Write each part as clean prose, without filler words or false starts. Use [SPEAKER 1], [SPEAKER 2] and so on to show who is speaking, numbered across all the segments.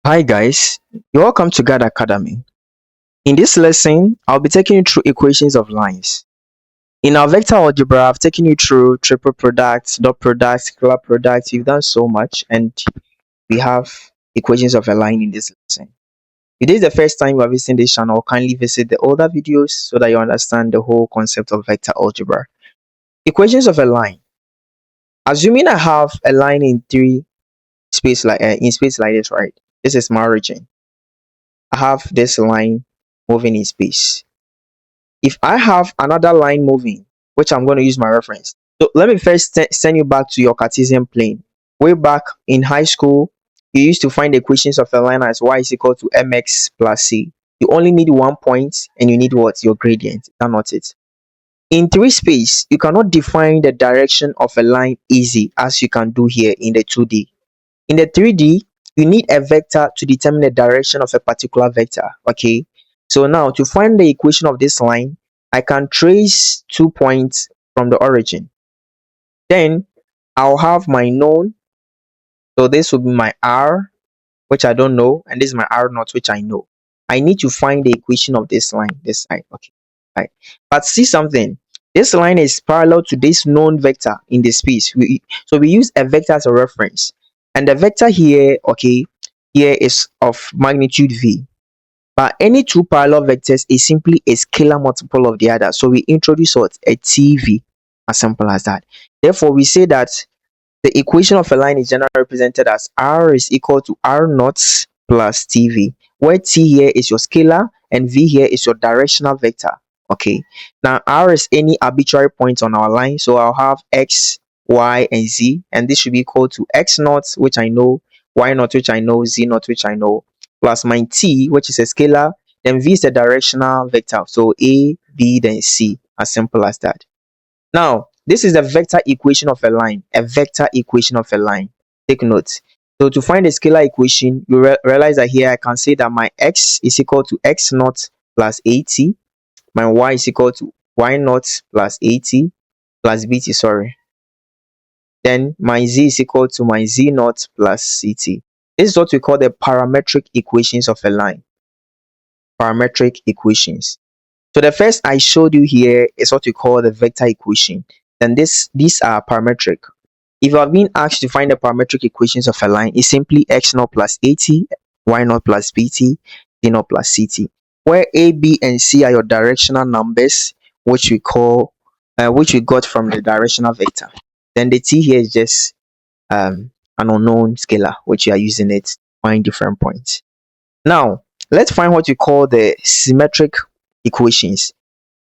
[SPEAKER 1] Hi guys, you're welcome to God Academy. In this lesson, I'll be taking you through equations of lines. In our vector algebra, I've taken you through triple products, dot products, scalar products. You've done so much, and we have equations of a line in this lesson. If this is the first time you are visiting this channel, kindly visit the older videos so that you understand the whole concept of vector algebra. Equations of a line. Assuming I have a line in space like this, right? This is my origin. I have this line moving in space. If I have another line moving, which I'm going to use my reference. So let me first send you back to your Cartesian plane. Way back in high school, you used to find the equations of a line as y is equal to mx plus c. You only need 1 point and you need what? Your gradient. Is that not it? In 3 space, you cannot define the direction of a line easy as you can do here in the 2D. In the 3D, you need a vector to determine the direction of a particular vector. Okay, so now to find the equation of this line, I can trace 2 points from the origin. Then I'll have my known. So this will be my r, which I don't know, and this is my r naught, which I know. I need to find the equation of this line, this side. Okay, right. But see something. This line is parallel to this known vector in the space. So we use a vector as a reference, and the vector here, okay, here is of magnitude v. But any two parallel vectors is simply a scalar multiple of the other. So we introduce what? A TV, as simple as that. Therefore, we say that the equation of a line is generally represented as r is equal to r naught plus tv, where t here is your scalar and v here is your directional vector. Okay, now r is any arbitrary point on our line, so I'll have x, y, and z, and this should be equal to x naught, which I know, y naught, which I know, z naught, which I know, plus my t, which is a scalar, then v is the directional vector, so a, b, then c, as simple as that. Now, this is the vector equation of a line, a vector equation of a line. Take note. So to find the scalar equation, you realize that here I can say that my x is equal to x naught plus at, my y is equal to y naught plus at plus bt, sorry. Then my z is equal to my z naught plus ct. This is what we call the parametric equations of a line. Parametric equations. So the first I showed you here is what we call the vector equation. Then these are parametric. If you have been asked to find the parametric equations of a line, it's simply x naught plus at, y naught plus bt, z naught plus ct, where a, b, and c are your directional numbers, which we got from the directional vector. Then the t here is just an unknown scalar, which you are using it to find different points. Now let's find what we call the symmetric equations.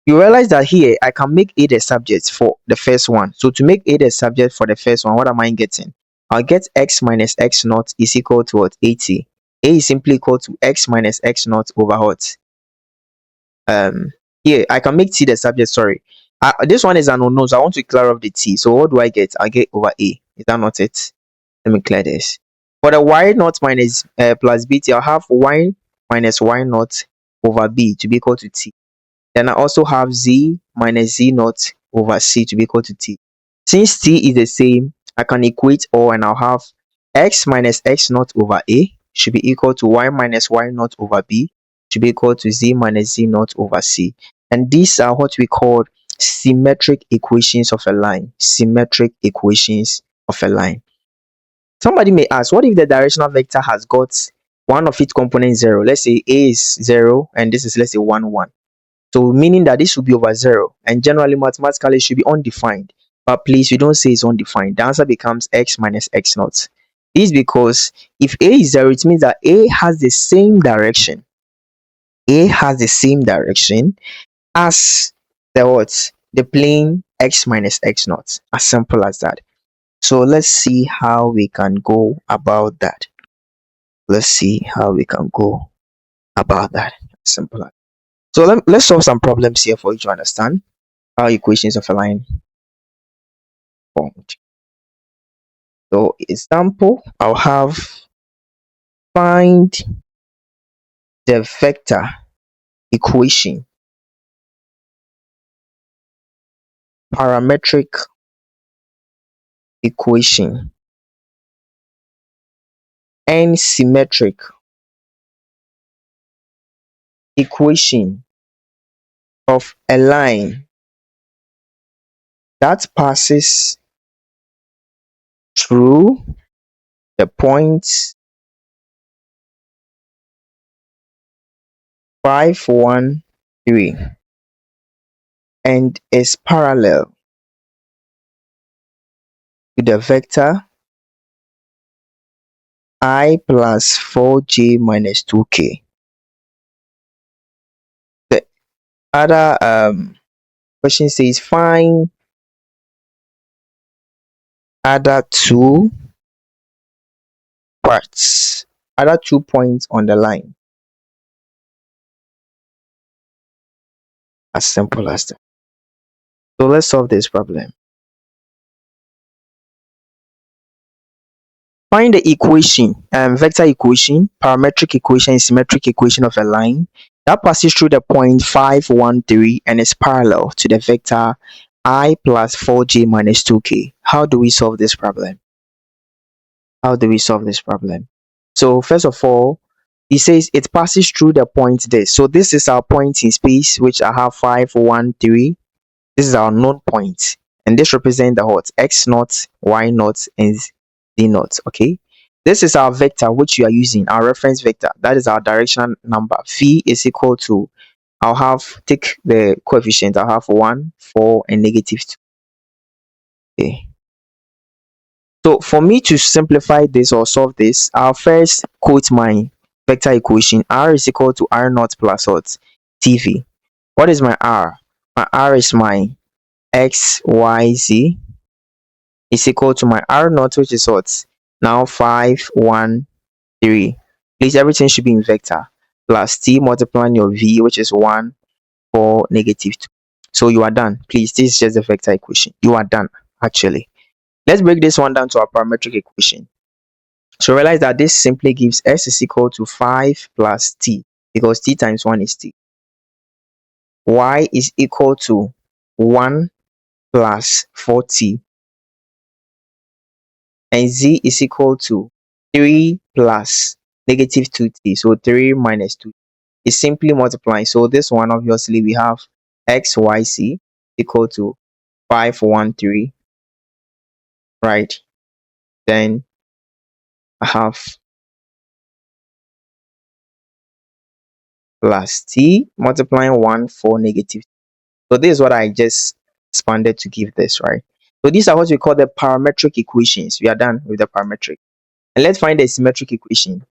[SPEAKER 1] You realize that here I can make a the subject for the first one. So to make a the subject for the first one, what am I getting? I'll get x minus x naught is equal to what? 80. A is simply equal to x minus x naught over what? Here I can make t the subject. Sorry, this one is an unknown, so I want to clear off the t. So what do I get? I get over a. Is that not it? Let me clear this. For the y naught minus plus bt, I'll have y minus y naught over b to be equal to t. Then I also have z minus z naught over c to be equal to t. Since t is the same, I can equate all and I'll have x minus x naught over a should be equal to y minus y naught over b should be equal to z minus z naught over c. And these are what we call symmetric equations of a line. Symmetric equations of a line. Somebody may ask, what if the directional vector has got one of its components 0? Let's say a is 0 and this is, let's say, 1, 1. So meaning that this should be over 0, and generally mathematically it should be undefined. But please, we don't say it's undefined. The answer becomes x minus x naught. This is because if a is 0, it means that a has the same direction. A has the same direction as the what? The plane x minus x naught. As simple as that. So let's see how we can go about that. Let's see how we can go about that. Simple. So let's solve some problems here for you to understand how equations of a line formed. So example, I'll have find the vector equation, parametric equation, and symmetric equation of a line that passes through the points 5, 1, 3 and is parallel to the vector I plus 4j minus 2k. The other question says find other two parts, other 2 points on the line. As simple as that. So let's solve this problem. Find the equation, vector equation, parametric equation, and symmetric equation of a line that passes through the point 5, 1, 3 and is parallel to the vector I plus 4j minus 2k. How do we solve this problem? How do we solve this problem? So first of all, it says it passes through the point this. So this is our point in space, which I have 5, 1, 3. This is our known point, and this represents the what? X naught, Y naught, and Z naught. Okay. This is our vector which you are using, our reference vector. That is our directional number. V is equal to, I'll have, take the coefficient. I'll have 1, 4, and negative 2. Okay. So for me to simplify this or solve this, I'll first quote my vector equation. R is equal to R naught plus what? TV. What is my R? My R is my X, Y, Z is equal to my R naught, which is what? Now 5, 1, 3. Please, everything should be in vector. Plus T multiplying your V, which is 1, 4, negative 2. So you are done. Please, this is just the vector equation. You are done, actually. Let's break this one down to our parametric equation. So realize that this simply gives S is equal to 5 plus T, because T times 1 is T. Y is equal to 1 plus 4T. And Z is equal to 3 plus negative 2T. So 3 minus 2 is simply multiplying. So this one, obviously, we have XYZ equal to 513, right? Then I have plus T multiplying 1 for negative. So this is what I just expanded to give this, right? So these are what we call the parametric equations. We are done with the parametric. And let's find the symmetric equation.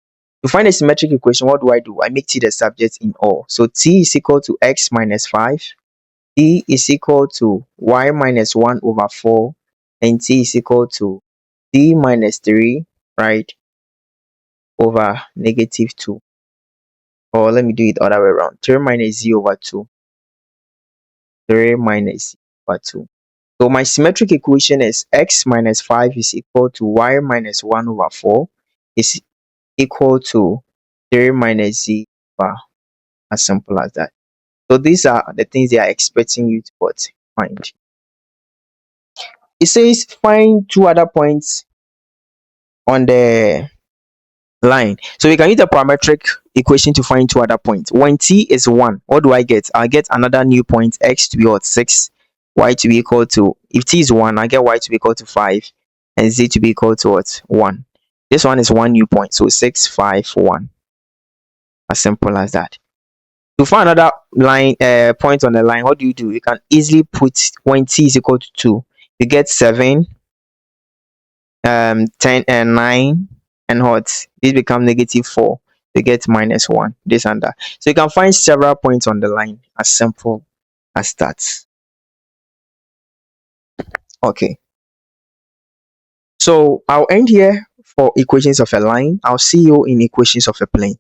[SPEAKER 1] To find a symmetric equation, what do? I make T the subject in all. So T is equal to X minus 5. T is equal to Y minus 1 over 4. And T is equal to D minus 3, right? Over negative 2. Or let me do it the other way around. 3 minus Z over 2. 3 minus Z over 2. So my symmetric equation is X minus 5 is equal to Y minus 1 over 4 is equal to 3 minus Z over, as simple as that. So these are the things they are expecting you to what? Find. It says find two other points on the line. So we can use the parametric equation to find two other points. When T is 1, what do I get? I get another new point, X to be what? 6, Y to be equal to, if T is 1, I get Y to be equal to 5, and Z to be equal to what? 1. This one is one new point, so 6, 5, 1. As simple as that. To find another line point on the line, what do? You can easily put when T is equal to 2, you get 7, 10 and 9, and what? This become negative 4, you get minus 1, this and that. So you can find several points on the line, as simple as that. Okay, so I'll end here for equations of a line. I'll see you in equations of a plane.